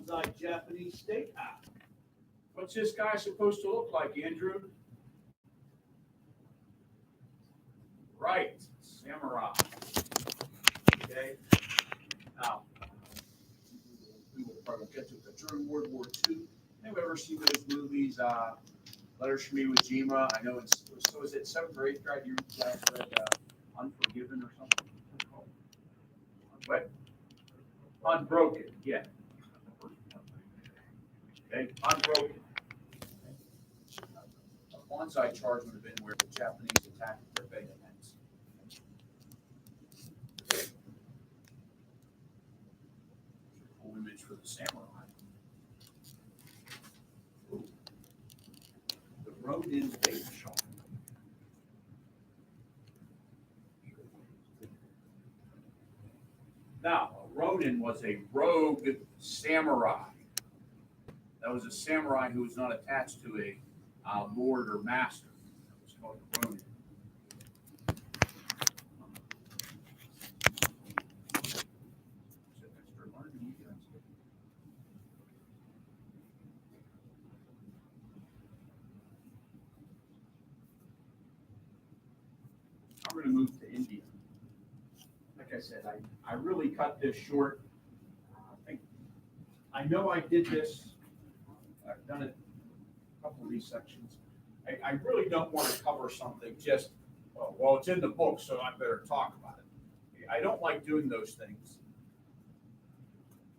Bonsai Japanese Steakhouse. What's this guy supposed to look like, Andrew? Right, samurai. Okay. Now, we will probably get to it. During World War II, anybody ever seen those movies? Letters from Iwo Jima. I know it's so. Is it seventh or eighth grade? You guys read Unforgiven or something? What? Unbroken. Yeah. Okay. Unbroken. A bonsai charge would have been where the Japanese attacked their bayonets. Cool image for the samurai. Ooh. The Ronin bait shop. Now, a Ronin was a rogue samurai. That was a samurai who was not attached to a lord or master. That was called a Ronin. I'm going to move to India. Like I said, I really cut this short. I know I did this. I've done it a couple of these sections. I really don't want to cover something just, well, it's in the book, so I better talk about it. I don't like doing those things.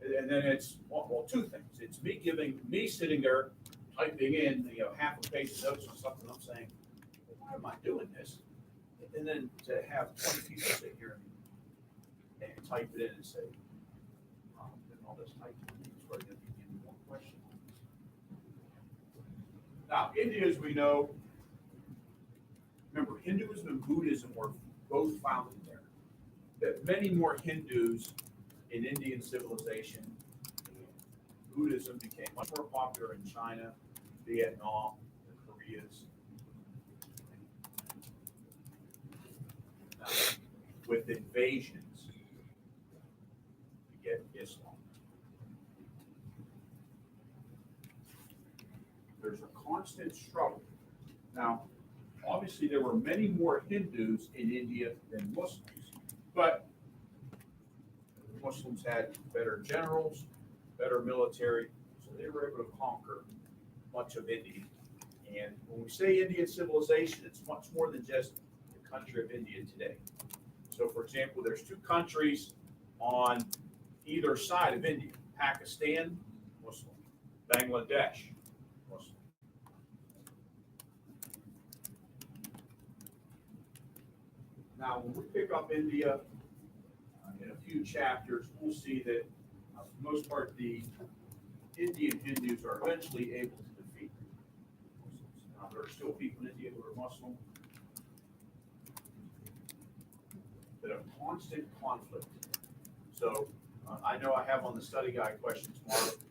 And then it's, well, two things. It's me sitting there typing in, half a page of notes on something I'm saying, why am I doing this? And then to have 20 people sit here and type it in and say, and all this typing is where you're going to begin one question. Now, India, as we know, remember, Hinduism and Buddhism were both founded there. That many more Hindus in Indian civilization. Buddhism became much more popular in China, Vietnam, the Koreas. Now, with invasions, you get Islam. There's a constant struggle. Now, obviously, there were many more Hindus in India than Muslims, but the Muslims had better generals, better military, so they were able to conquer much of India. And when we say Indian civilization, it's much more than just the country of India today. So, for example, there's two countries on either side of India: Pakistan, Muslim; Bangladesh, Muslim. Now, when we pick up India in a few chapters, we'll see that for the most part, the Indian Hindus are eventually able to defeat Muslims. Now, there are still people in India who are Muslim, but a constant conflict. So, I know I have on the study guide questions marked,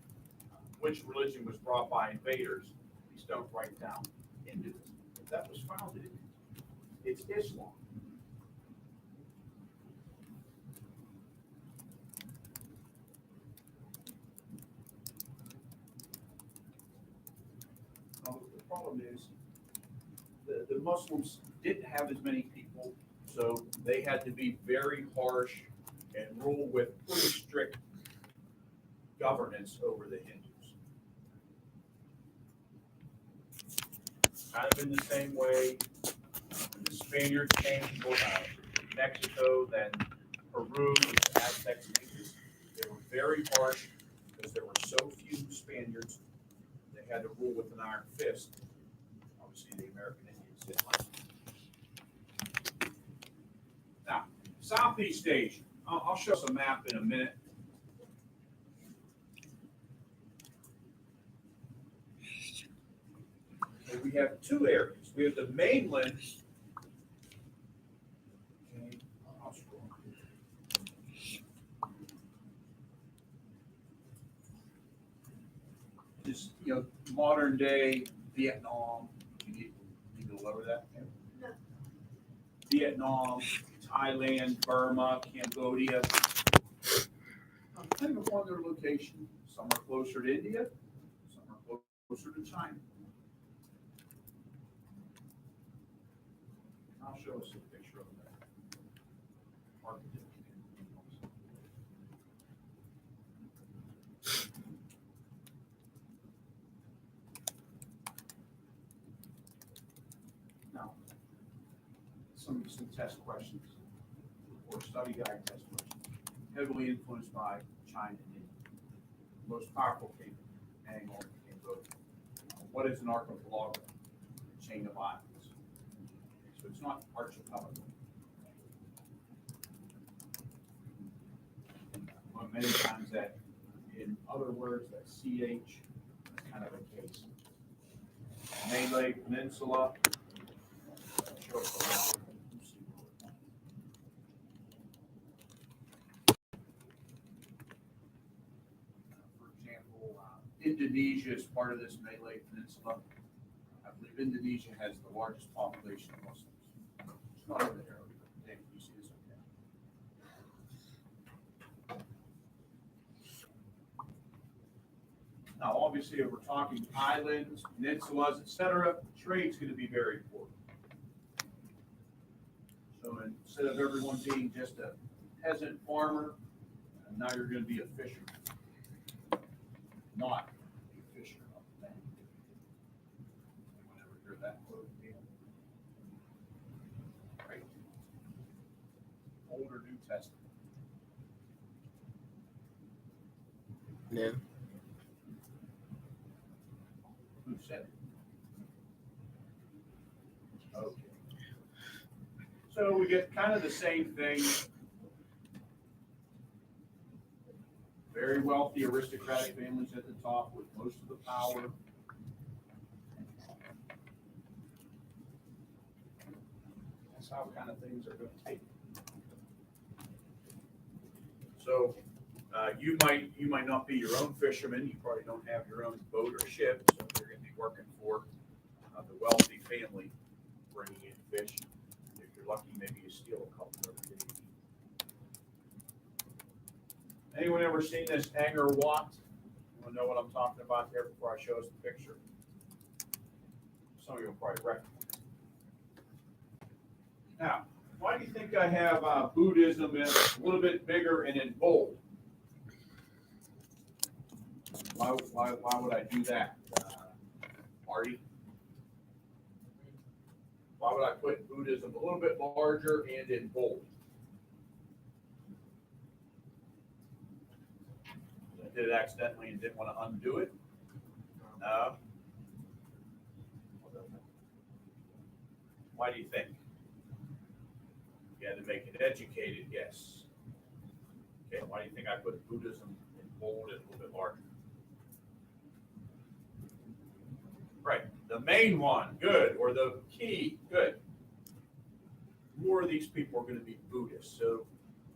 which religion was brought by invaders? Please don't write down Hinduism. That was founded in India. It's Islam. The problem is the Muslims didn't have as many people, so they had to be very harsh and rule with pretty strict governance over the Hindus. Kind of in the same way when the Spaniards came from Mexico, then Peru, the Aztecs and Incas, they were very harsh because there were so few Spaniards. They had to rule with an iron fist. Obviously, the American Indians didn't like it. Now, Southeast Asia. I'll show us a map in a minute. And we have two areas. We have the mainland. Okay, I'll scroll. Just, modern day Vietnam. You need to lower that. No. Vietnam, Thailand, Burma, Cambodia. Depending upon their location, Some are closer to India, some are closer to China. I'll show us a picture of that. Now, some test questions or study guide test questions, heavily influenced by China and India. The most powerful kingdom, Anglo became both. What is an archipelago? A chain of islands. So it's not archipelago. But many times that, in other words, that CH is kind of a case. Malay Peninsula. Show us around. For example, Indonesia is part of this Malay Peninsula. I believe Indonesia has the largest population of Muslims. It's not over there. Dave, you see this? Okay. Now, obviously, if we're talking islands, peninsulas, etc., trade's going to be very important. So instead of everyone being just a peasant farmer, now you're going to be a fisherman. Not a fisher of men. Anyone ever hear that quote? Right. Old or New Testament? No. Who said it? Okay. So we get kind of the same thing. Very wealthy aristocratic families at the top with most of the power. That's how kind of things are going to take. So you might not be your own fisherman. You probably don't have your own boat or ship. So you're going to be working for the wealthy family, bringing in fish. If you're lucky, maybe you steal a couple every day. Anyone ever seen this Angkor Wat? Anyone know what I'm talking about there before I show us the picture? Some of you will probably recognize it. Now, why do you think I have Buddhism in a little bit bigger and in bold? Why would I do that, Marty? Why would I put Buddhism a little bit larger and in bold? I did it accidentally and didn't want to undo it? No. Why do you think? You had to make it educated, yes. Okay, why do you think I put Buddhism in bold and a little bit larger? Right, the main one, good, or the key, good. More of these people are going to be Buddhists, so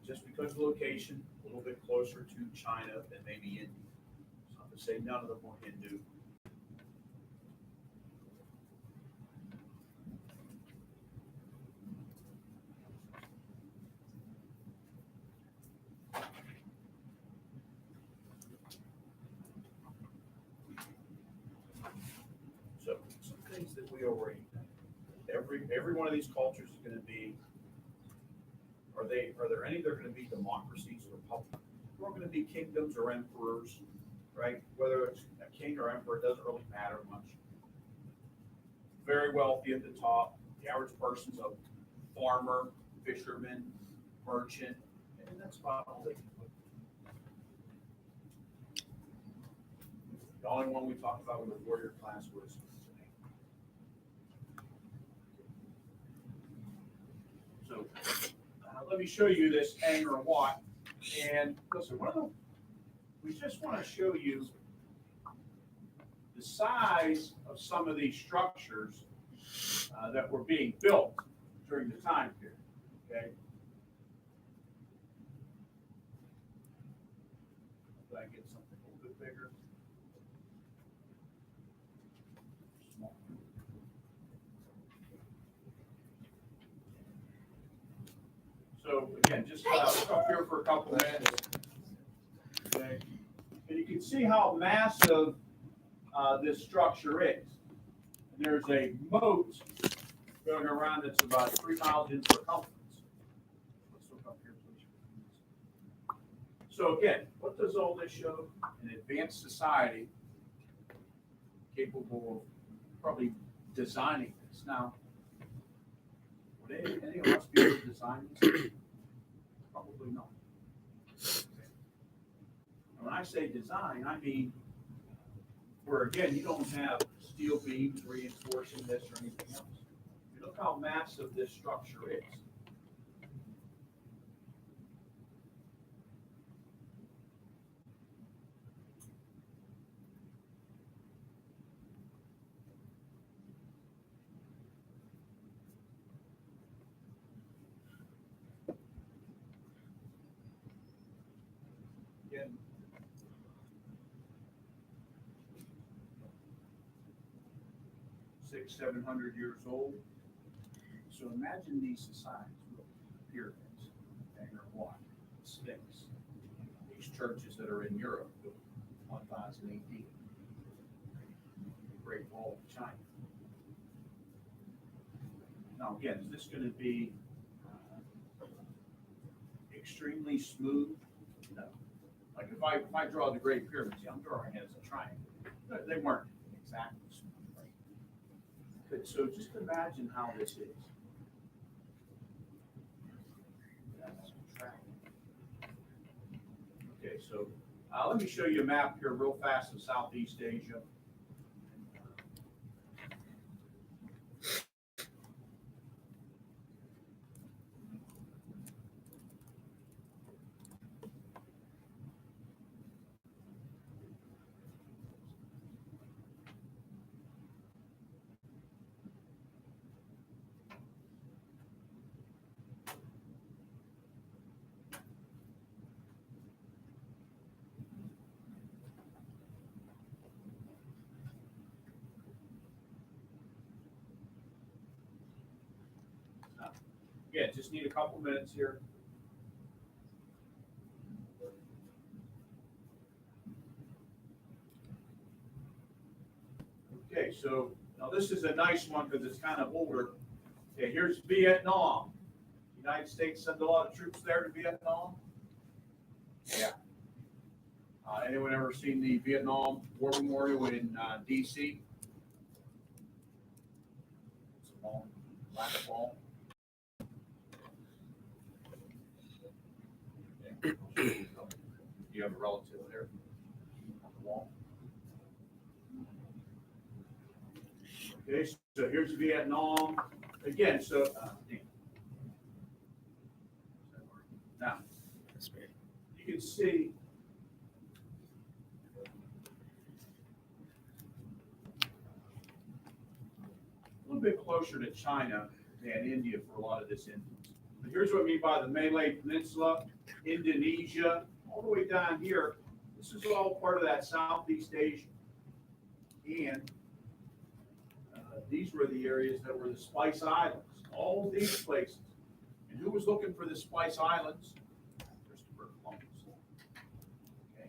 just because of location, a little bit closer to China than maybe India. It's not to say none of them are Hindu. So some things that we already know. Every one of these cultures is going to be. Are there any that are going to be democracies or republics? We're going to be kingdoms or emperors, right? Whether it's a king or emperor, it doesn't really matter much. Very wealthy at the top. The average person's a farmer, fisherman, merchant, and that's about all they can put. The only one we talked about with the warrior class was so. Let me show you this Angkor Wat. And listen, we just want to show you the size of some of these structures that were being built during the time period. Okay. Did I get something a little bit bigger? Small. So again, just up here for a couple minutes. Okay. And you can see how massive this structure is. And there's a moat going around that's about 3 miles in circumference. Let's look up here, please. So again, what does all this show? An advanced society capable of probably designing this. Now, would any of us be able to design this? Probably not. And when I say design, I mean where again you don't have steel beams reinforcing this or anything else. You look how massive this structure is. Again, 600-700 years old. So imagine these societies with pyramids, Angkor Wat, Sphinx, these churches that are in Europe, 1000 AD, the Great Wall of China. Now again, is this going to be extremely smooth? No. Like if I draw the Great Pyramids, I'm drawing it as a triangle. They weren't exactly smooth, right? But so just imagine how this is. Okay, so let me show you a map here real fast of Southeast Asia. Yeah, just need a couple minutes here. Okay, so now this is a nice one because it's kind of older. Okay, here's Vietnam. The United States sent a lot of troops there to Vietnam. Yeah. Anyone ever seen the Vietnam War Memorial in D.C.? It's a long, black wall. You have a relative there on the wall. Okay, so here's Vietnam. Again, so now you can see a little bit closer to China than India for a lot of this influence. But here's what I mean by the Malay Peninsula, Indonesia, all the way down here. This is all part of that Southeast Asia. And these were the areas that were the Spice Islands, all of these places. And who was looking for the Spice Islands? Christopher Columbus. Okay.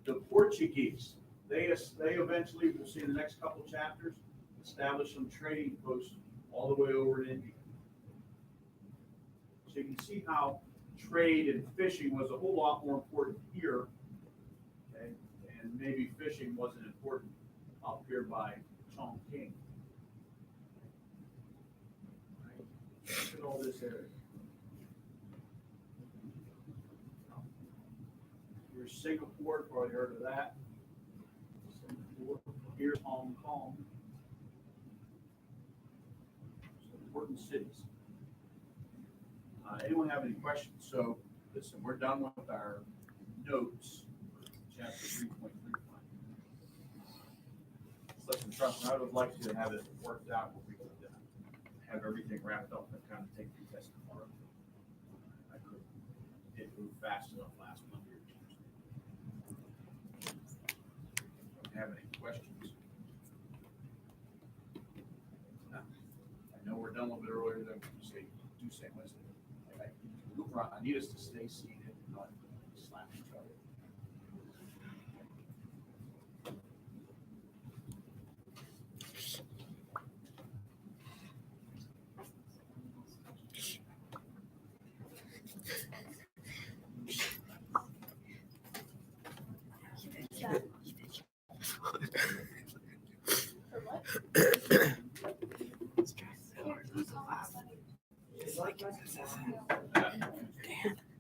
The Portuguese, they eventually, we'll see in the next couple chapters, established some trading posts all the way over in India. So you can see how trade and fishing was a whole lot more important here, okay? And maybe fishing wasn't important up here by Chongqing. Right? Look at all this area. Here's Singapore, probably heard of that. Singapore. Here's Hong Kong. Some important cities. Anyone have any questions? So, listen, we're done with our notes for chapter 3.35. Listen, trust me, I would like to have it worked out where we could have everything wrapped up and kind of take the test tomorrow. I could. It moved fast enough last Monday or Tuesday. Don't have any questions? No. I know we're done a little bit earlier than we say Tuesday, Wednesday. I need us to stay seated and not slap each other.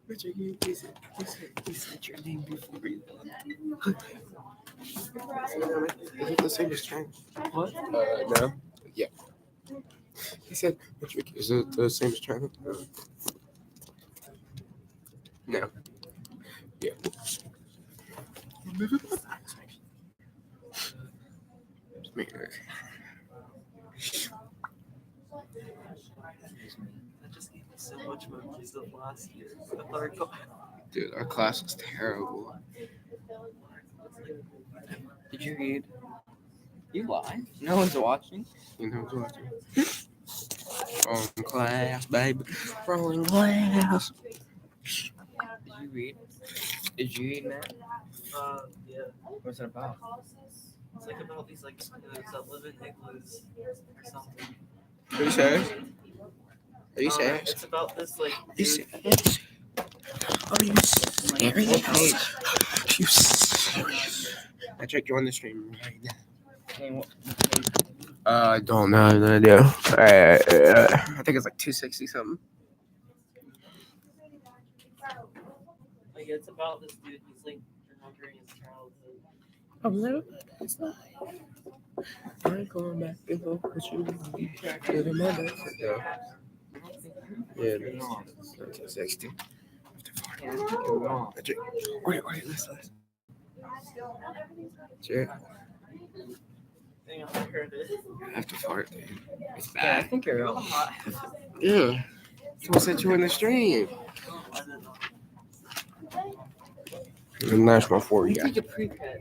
Richard, you said your name before you. Is it the same as China? What? No. Yeah. He said, Richard, is it the same as China? No. Yeah. That just gave me so much memories of last year. With our class. Dude, our class was terrible. Did you read? You lie. No one's watching. You know what? Class, baby. Rolling class. Did you read? Did you read, Matt? Yeah. What's it about? It's like about these like squids that live in igloos or something. Are you serious? Are you serious? It's about this like. Are you serious? Are you serious? Are you serious? Patrick, join the stream right now. I don't know. No idea. I think it's like 260 something. Like it's about this dude. He's like remembering his childhood. I'm living it's not. I ain't going back to go with you. Living my best. Yeah, 1960. Patrick, wait, listen. Jared, Hang on, I heard it. I have to fart, dude. It's Yeah, I bad. think you're real hot. Yeah. Someone sent you in the stream. And that's my 4 You guy. take a pre-cut.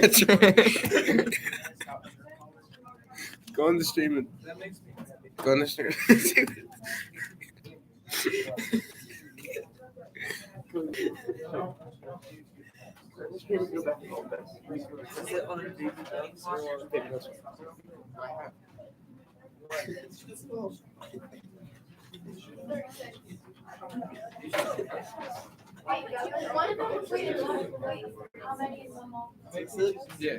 That's right. Go on the stream and That makes me happy. go on the stream. Is it on a baby ducks or Yeah.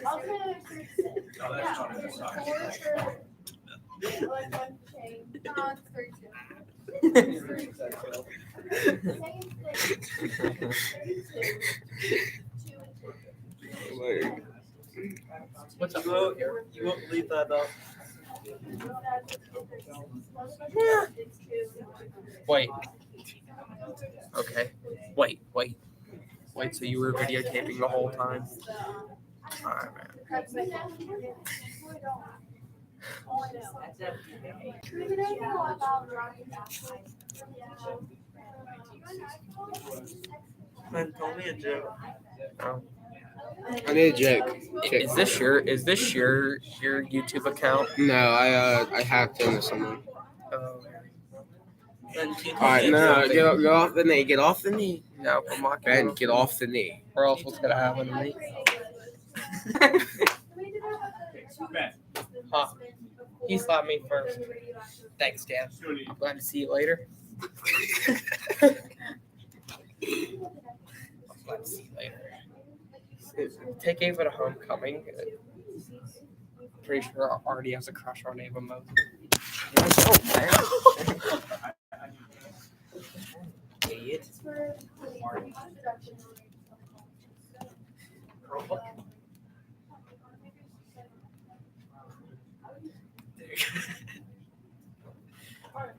How many? Oh, that's on the side. What's up? You won't leave that up. Wait. Okay. Wait. So you were videotaping the whole time? Alright, man. Man, tell me a joke. I need a joke. Is this your YouTube account? No, I hacked into someone. Then can you tell Alright, me a no, joke? get off the knee. Get off the knee. No, come on, Ben, get off the knee. or else what's gonna happen to me? Ben, Huh. He slapped me first. Thanks, Dad. Glad to see you later. Glad to see you later. Take Ava to homecoming. Pretty sure I already has a crush on Ava Moses. Idiot.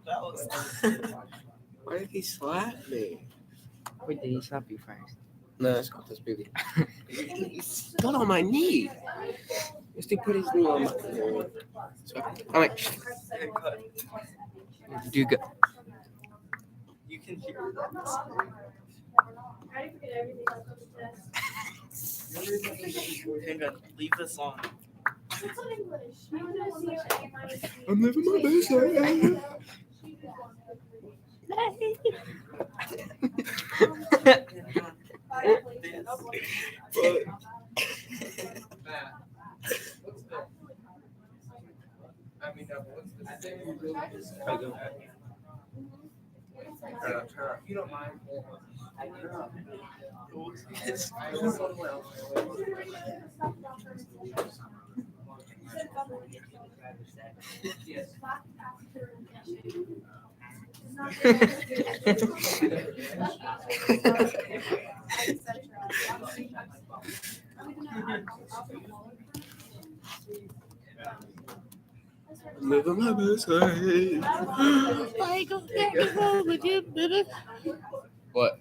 That was. Why did he slap me? Wait, did he slap you first? No, it's got this baby. He's got on my knee. Just to put his knee on my knee. So I'm like, Do good. You can hear that. Hang on, leave this on. I'm living my best life. If you don't mind. Living my best life. I go back and roll with you, baby. What?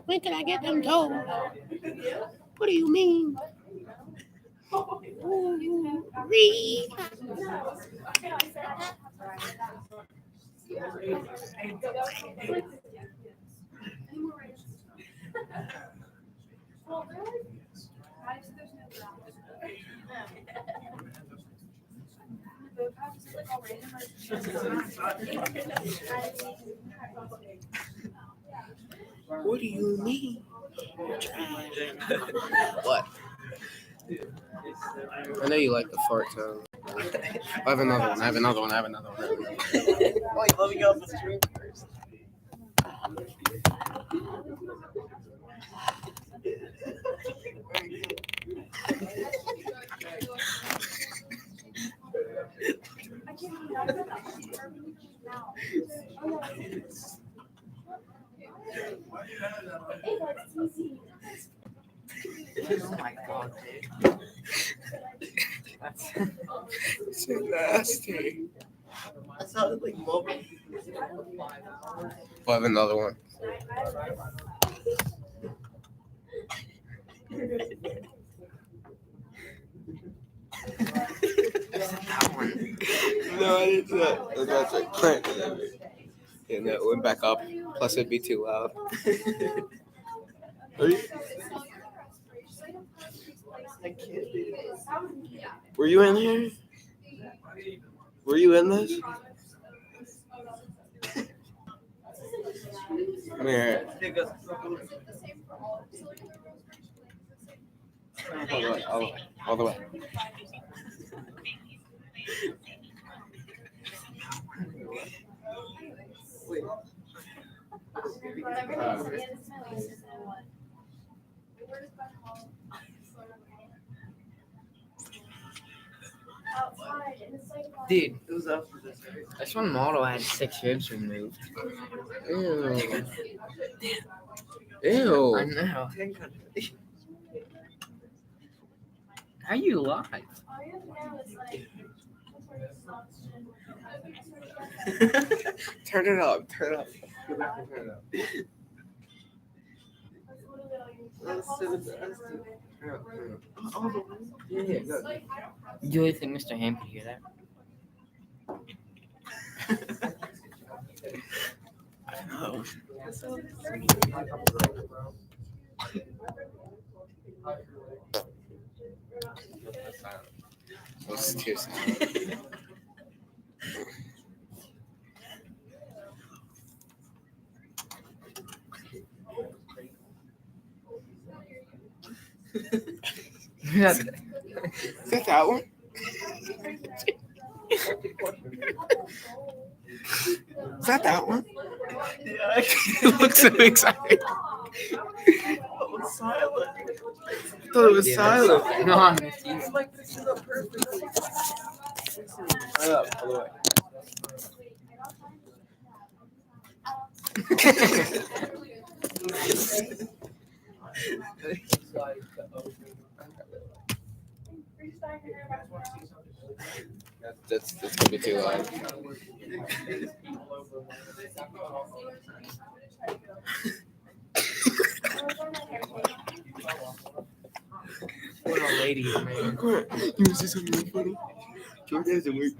When can I get them told? What do you mean? Ooh, read. What do you mean? What? I know you like the fart sound. I have another one. Wait, let me go off the stream first. Oh my god, dude. That's So nasty. that sounded like mobile. I'll have another one. No, I didn't do that. That's like crank. And that went back up. Plus, it'd be too loud. Are you, I can't do it. were you in here? Were you in this? Come here. All the way. Wait. Dude, it was after this. This one model had 6 ribs removed. Ew. I Ew. know. How you live? Turn it up. Turn it up. Go back and turn it up. That's so nasty. Yeah, good. Do you really think Mr. Ham could hear that? Oh. That's too sad. Is that one? Is that one? Yeah, You look so excited. it was silent. I thought it was silent. No, I missed you. I'm like fixing up perfectly. Turn it up all the way. That's gonna be too loud. What a lady, man. You want to see something really funny? Jordan hasn't worked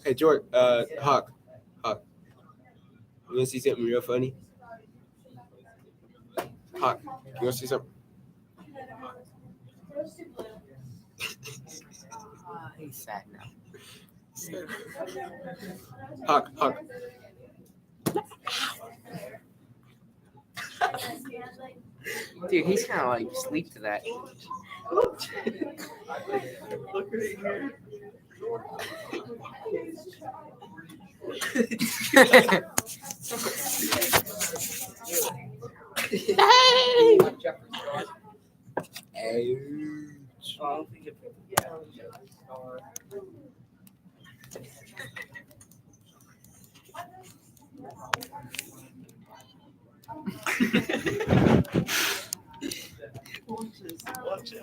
Hey, George, Hawk. You want to see something real funny? Hawk, you want to see something? He's sad now. Hug. Dude, he's kind of like asleep to that. Look right here. Oh, I don't think it. Watch it.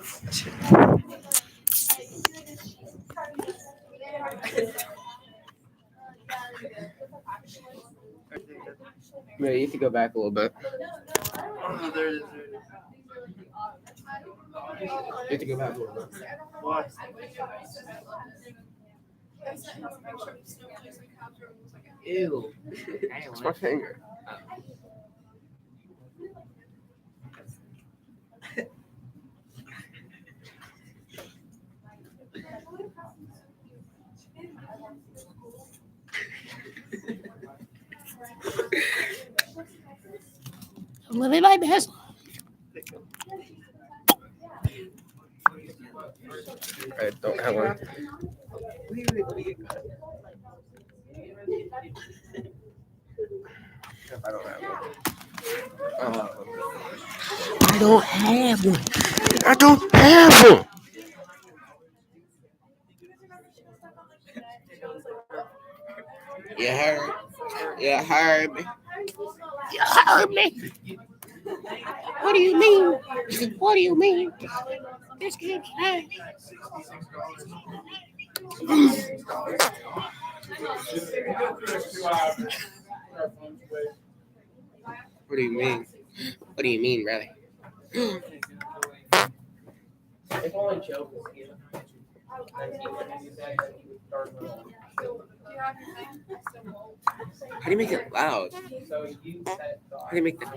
Wait, you have to go back a little bit. Oh, there it is. You have to go back a little bit. Why? Ew. It's my finger. I'm living my best life. I don't have one. I don't have one. I don't have one. I don't have one. You heard? You heard me? You heard me? What do you mean? What do you mean? This kid's nice. What do you mean? What do you mean, brother? If only Joe was here. How do you make it loud? So you said How do you make the